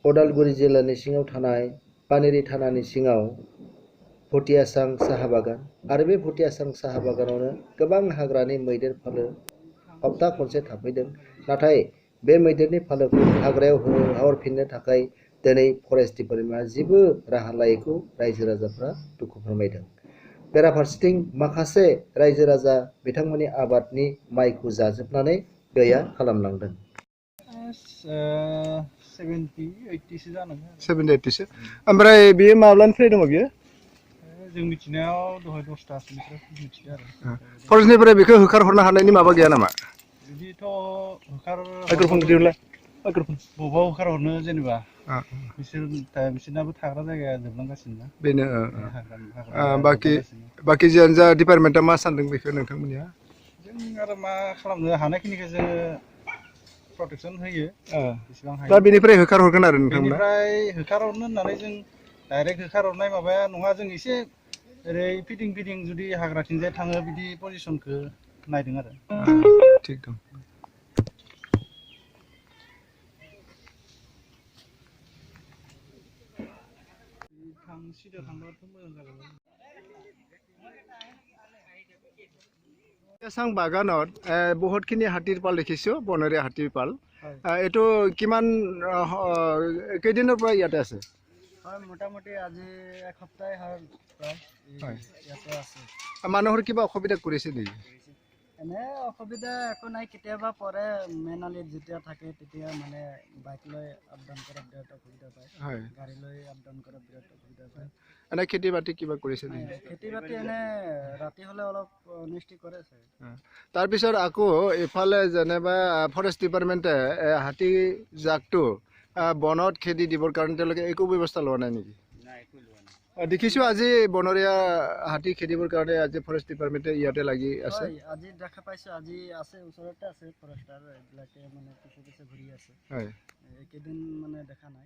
उदालगुरि जिल्लानि सिङाव थानाय पानेरि थानानि सिङाव भटियासां साहा बागान आरो बे भटियासां साहा बागानावनो गोबां हाग्रानि मैदेर फालो हप्ता खनसे थाफैदों। नाथाय बे मैदेरनि फालोखौ हाग्रायाव हरफिननो थाखाय दिनै फरेस्ट डिपार्टमेन्टआ जेबो राहा लायैखौ रायजो राजाफ्रा दुखु फोरमायदों। बेराफारसेथिं माखासे रायजो राजा बिथांमोननि आबादनि माइखौ जाजोबनानै गैया खालामलांदों। 70-80 जानांगौ। 70-80 ओमफ्राय बेयो माब्लानिफ्राय दङ बियो? जों मिथिनायाव दहाय 10थासोनिफ्राय मिथियो आरो। फरेस्टनिफ्राय बेखौ होखारहरनो हानायनि माबा गैया नामा? बिदिथ' होखारहरनो बबाव होखारहरनो जेनेबा बिसोरनाबो थाग्रा जायगाया जोबलांगासिनो ना। बेनो हाग्राया जोबलांगासिनो। बाखि जियानो जा डिपार्टमेन्टआ मा सानदों बेखौ नोंथांमोननिया? जों आरो मा खालामनो हानायखिनिखौ जोङो प्रटेकसन होयो बेसेबां हायो। दा बेनिफ्राय होखारहरगोन आरो नोंथांमोना? बेनिफ्राय होखारहरनो होननानै जों डाइरेक्ट होखारहरनाय माबाया नङा। जों एसे ओरै फिदिं जुदि हाग्राथिंजाय थाङो बिदि पजिसनखौ नायदों आरो। थिग दं। सिदा थांबाथ' मोजां जागौमोन। ভটিয়াসাং বাগানত বহুতখিনি হাতীৰ পাল দেখিছোঁ, বনৰীয়া হাতীৰ পাল। এইটো কিমান কেইদিনৰ পৰা ইয়াতে আছে? হয়, মোটামুটি আজি এক সপ্তাহ হয় প্ৰায় ইয়াতে আছে। মানুহৰ কিবা অসুবিধা কৰিছে নেকি? এনে অসুবিধা একো নাই। কেতিয়াবা পৰে মেইন আলিত যেতিয়া থাকে তেতিয়া মানে বাইক লৈ আপ ডাউন কৰাত বিৰাট অসুবিধা পায়। গাড়ী লৈ আপ ডাউন কৰাত বিৰাট অসুবিধা পায়। এনে খেতি বাতি কিবা কৰিছে নেকি? খেতি বাতি এনে ৰাতি হ'লে অলপ অনিষ্টি কৰে চাগে। তাৰপিছত আকৌ এইফালে যেনিবা ফৰেষ্ট ডিপাৰ্টমেণ্টে হাতী জাকটো বনত খেদি দিবৰ কাৰণে তেওঁলোকে একো ব্যৱস্থা লোৱা নাই নেকি? দেখিছোঁ আজি বনৰীয়া হাতী খেদিবৰ কাৰণে আজি ফৰেষ্ট ডিপাৰ্টমেণ্টে ইয়াতে লাগি আছে। আজি দেখা পাইছোঁ, আজি আছে, ওচৰতে আছে ফৰেষ্টাৰ এইবিলাকে মানে পিছে ঘূৰি আছে। এইকেইদিন মানে দেখা নাই।